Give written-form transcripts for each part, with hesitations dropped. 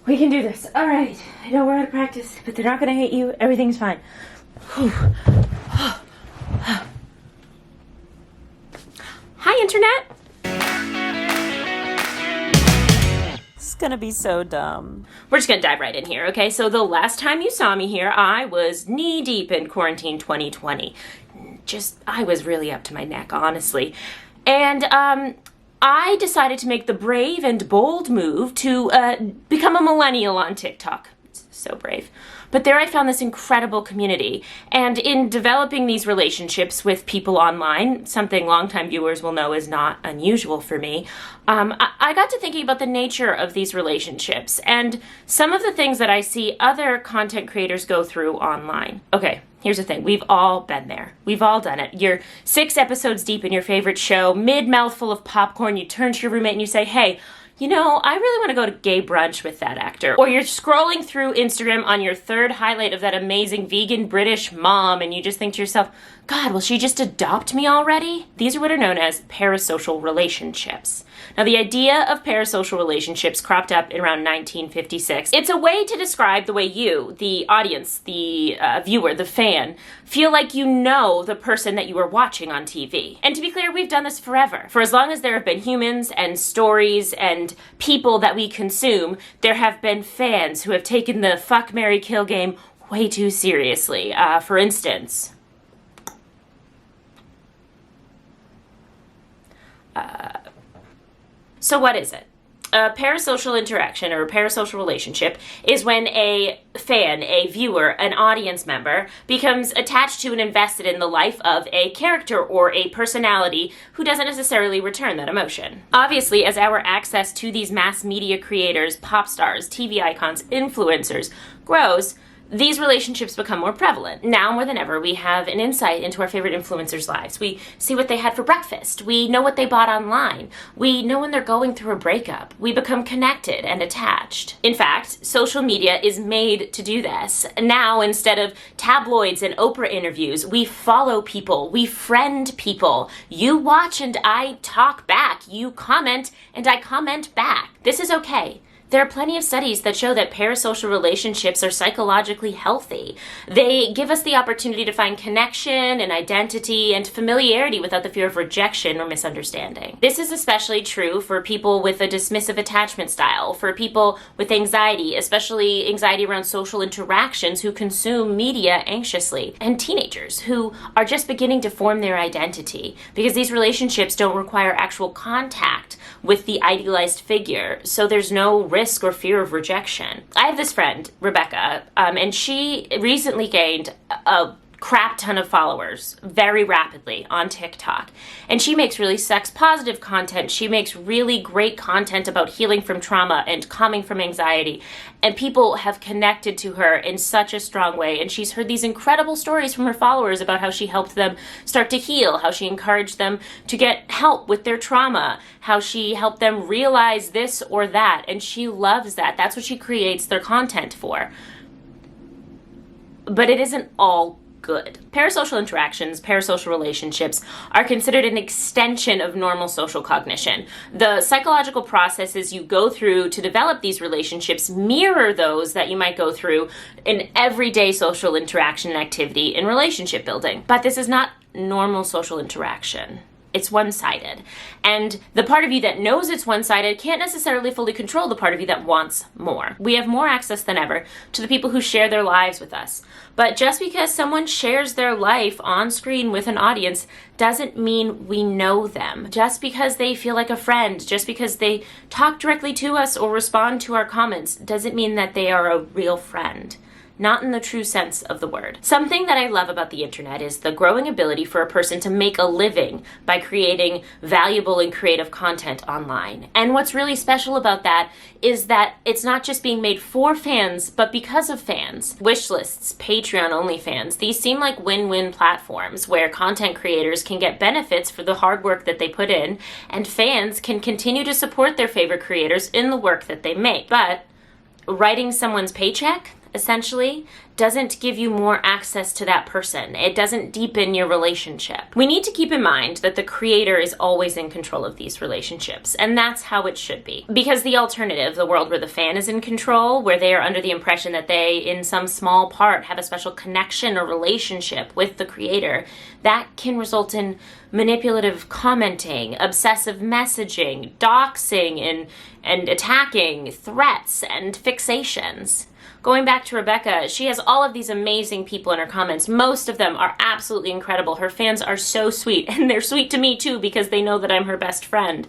We can do this. All right. I know we're out of practice, but they're not going to hate you. Everything's fine. Hi, Internet. It's going to be so dumb. We're just going to dive right in here, okay? So the last time you saw me here, I was knee-deep in quarantine 2020. I was really up to my neck, honestly. And, I decided to make the brave and bold move to become a millennial on TikTok. It's so brave. But there I found this incredible community. And in developing these relationships with people online, something longtime viewers will know is not unusual for me, I got to thinking about the nature of these relationships and some of the things that I see other content creators go through online. Okay, here's the thing. We've all been there. We've all done it. You're 6 episodes deep in your favorite show, mid-mouthful of popcorn, you turn to your roommate and you say, hey, you know, I really want to go to gay brunch with that actor. Or you're scrolling through Instagram on your third highlight of that amazing vegan British mom and you just think to yourself, God, will she just adopt me already? These are what are known as parasocial relationships. Now, the idea of parasocial relationships cropped up in around 1956. It's a way to describe the way you, the audience, the viewer, the fan, feel like you know the person that you are watching on TV. And to be clear, we've done this forever. For as long as there have been humans and stories and people that we consume, there have been fans who have taken the fuck, marry, kill game way too seriously. For instance, so what is it? A parasocial interaction or a parasocial relationship is when a fan, a viewer, an audience member becomes attached to and invested in the life of a character or a personality who doesn't necessarily return that emotion. Obviously, as our access to these mass media creators, pop stars, TV icons, influencers grows, these relationships become more prevalent. Now more than ever, we have an insight into our favorite influencers' lives. We see what they had for breakfast. We know what they bought online. We know when they're going through a breakup. We become connected and attached. In fact, social media is made to do this. Now, instead of tabloids and Oprah interviews, we follow people. We friend people. You watch and I talk back. You comment and I comment back. This is okay. There are plenty of studies that show that parasocial relationships are psychologically healthy. They give us the opportunity to find connection and identity and familiarity without the fear of rejection or misunderstanding. This is especially true for people with a dismissive attachment style, for people with anxiety, especially anxiety around social interactions who consume media anxiously, and teenagers who are just beginning to form their identity because these relationships don't require actual contact with the idealized figure, so there's no risk or fear of rejection. I have this friend, Rebekah, and she recently gained a crap ton of followers very rapidly on TikTok. And she makes really sex positive content. She makes really great content about healing from trauma and calming from anxiety. And people have connected to her in such a strong way. And she's heard these incredible stories from her followers about how she helped them start to heal, how she encouraged them to get help with their trauma, how she helped them realize this or that. And she loves that. That's what she creates their content for. But it isn't all good. Parasocial interactions, parasocial relationships are considered an extension of normal social cognition. The psychological processes you go through to develop these relationships mirror those that you might go through in everyday social interaction and activity in relationship building. But this is not normal social interaction. It's one-sided. And the part of you that knows it's one-sided can't necessarily fully control the part of you that wants more. We have more access than ever to the people who share their lives with us. But just because someone shares their life on screen with an audience doesn't mean we know them. Just because they feel like a friend, just because they talk directly to us or respond to our comments, doesn't mean that they are a real friend. Not in the true sense of the word. Something that I love about the internet is the growing ability for a person to make a living by creating valuable and creative content online. And what's really special about that is that it's not just being made for fans, but because of fans. Wish lists, Patreon, OnlyFans, these seem like win-win platforms where content creators can get benefits for the hard work that they put in, and fans can continue to support their favorite creators in the work that they make. But writing someone's paycheck, essentially, doesn't give you more access to that person. It doesn't deepen your relationship. We need to keep in mind that the creator is always in control of these relationships, and that's how it should be. Because the alternative, the world where the fan is in control, where they are under the impression that they, in some small part, have a special connection or relationship with the creator, that can result in manipulative commenting, obsessive messaging, doxing, and attacking, threats, and fixations. Going back to Rebekah, she has all of these amazing people in her comments. Most of them are absolutely incredible. Her fans are so sweet, and they're sweet to me too because they know that I'm her best friend.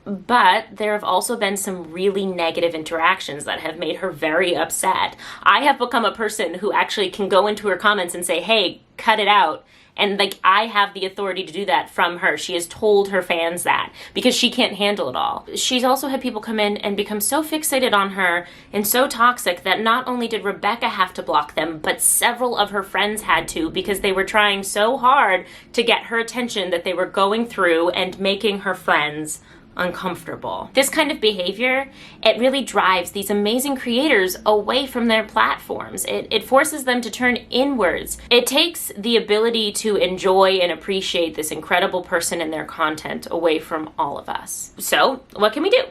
But there have also been some really negative interactions that have made her very upset. I have become a person who actually can go into her comments and say, hey, cut it out. And like, I have the authority to do that from her. She has told her fans that because she can't handle it all. She's also had people come in and become so fixated on her and so toxic that not only did Rebekah have to block them, but several of her friends had to, because they were trying so hard to get her attention that they were going through and making her friends uncomfortable. This kind of behavior, it really drives these amazing creators away from their platforms. It forces them to turn inwards. It takes the ability to enjoy and appreciate this incredible person and their content away from all of us. So, what can we do?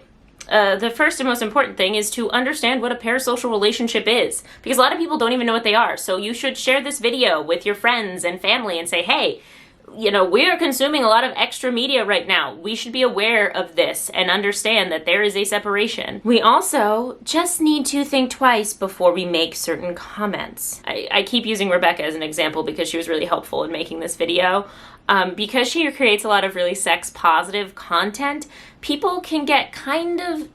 The first and most important thing is to understand what a parasocial relationship is, because a lot of people don't even know what they are. So you should share this video with your friends and family and say, hey, you know, we're consuming a lot of extra media right now. We should be aware of this and understand that there is a separation. We also just need to think twice before we make certain comments. I keep using Rebekah as an example because she was really helpful in making this video. Because she creates a lot of really sex-positive content, people can get kind of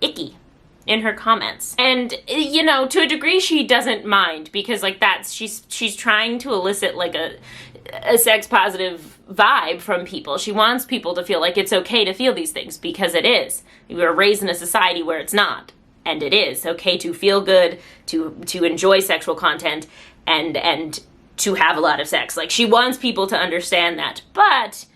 icky in her comments. And, you know, to a degree she doesn't mind, because like she's trying to elicit like a sex positive vibe from people. She wants people to feel like it's okay to feel these things, because it is. We were raised in a society where it's not, and it is okay to feel good, to enjoy sexual content, and to have a lot of sex. Like, she wants people to understand that, but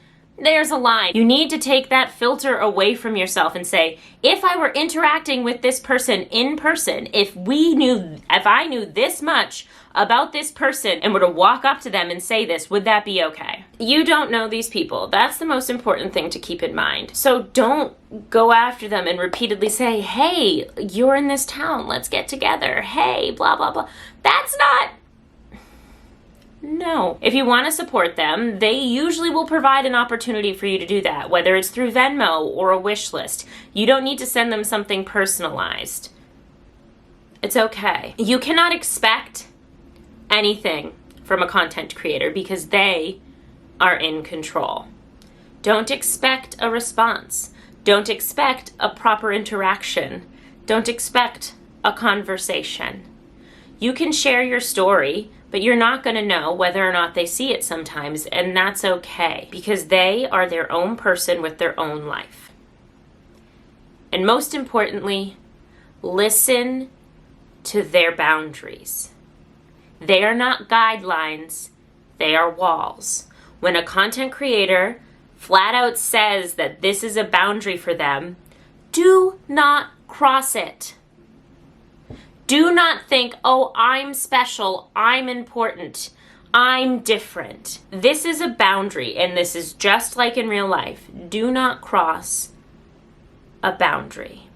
there's a line. You need to take that filter away from yourself and say, if I were interacting with this person in person, if I knew this much about this person and were to walk up to them and say this, would that be okay? You don't know these people. That's the most important thing to keep in mind. So don't go after them and repeatedly say, hey, you're in this town, let's get together. Hey, blah, blah, blah. That's not... No. If you want to support them, they usually will provide an opportunity for you to do that, whether it's through Venmo or a wish list. You don't need to send them something personalized. It's okay. You cannot expect anything from a content creator because they are in control. Don't expect a response. Don't expect a proper interaction. Don't expect a conversation. You can share your story, but you're not going to know whether or not they see it sometimes, and that's okay, because they are their own person with their own life. And most importantly, listen to their boundaries. They are not guidelines, they are walls. When a content creator flat out says that this is a boundary for them, do not cross it. Do not think, oh, I'm special, I'm important, I'm different. This is a boundary, and this is just like in real life. Do not cross a boundary.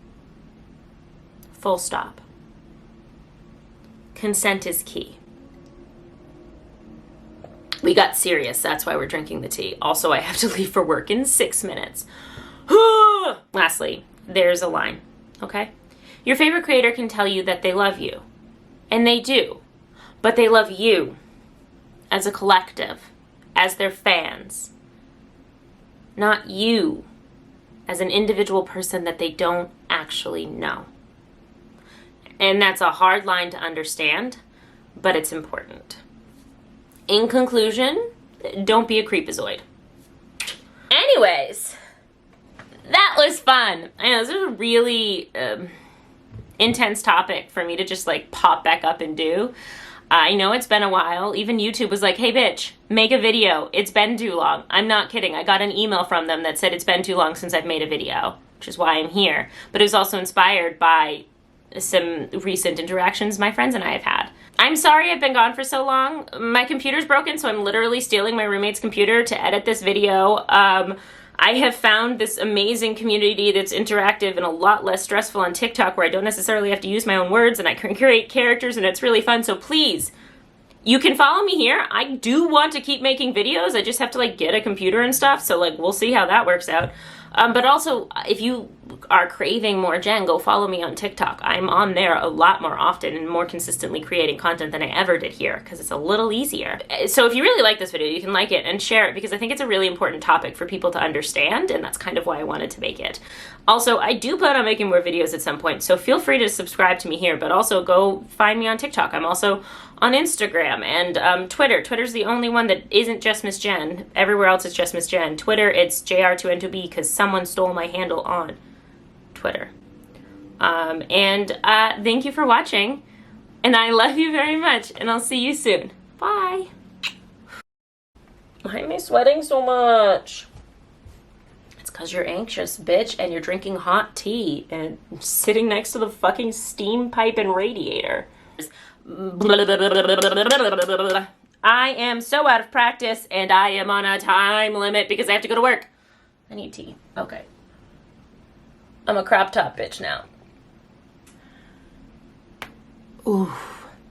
Full stop. Consent is key. We got serious, that's why we're drinking the tea. Also, I have to leave for work in 6 minutes. Lastly, there's a line, okay? Your favorite creator can tell you that they love you, and they do, but they love you as a collective, as their fans, not you as an individual person that they don't actually know. And that's a hard line to understand, but it's important. In conclusion, don't be a creepazoid. Anyways, that was fun. I know, this is a really intense topic for me to just like pop back up and do. I know it's been a while. Even YouTube was like, hey bitch, make a video. It's been too long. I'm not kidding. I got an email from them that said it's been too long since I've made a video, which is why I'm here. But it was also inspired by some recent interactions my friends and I have had. I'm sorry I've been gone for so long. My computer's broken, so I'm literally stealing my roommate's computer to edit this video. I have found this amazing community that's interactive and a lot less stressful on TikTok, where I don't necessarily have to use my own words and I can create characters, and it's really fun. So please, you can follow me here. I do want to keep making videos. I just have to like get a computer and stuff. So like, we'll see how that works out. But also, if you are craving more Jen, go follow me on TikTok. I'm on there a lot more often and more consistently creating content than I ever did here, because it's a little easier. So if you really like this video, you can like it and share it, because I think it's a really important topic for people to understand, and that's kind of why I wanted to make it. Also, I do plan on making more videos at some point, so feel free to subscribe to me here, but also go find me on TikTok. I'm also on Instagram and Twitter. Twitter's the only one that isn't just Miss Jen. Everywhere else is just Miss Jen. Twitter, it's JR2N2B, because someone stole my handle on Twitter. Thank you for watching, and I love you very much, and I'll see you soon. Bye. Why am I sweating so much? It's because you're anxious, bitch, and you're drinking hot tea and sitting next to the fucking steam pipe and radiator. I am so out of practice, and I am on a time limit because I have to go to work. I need tea. Okay. I'm a crop top bitch now. Ooh.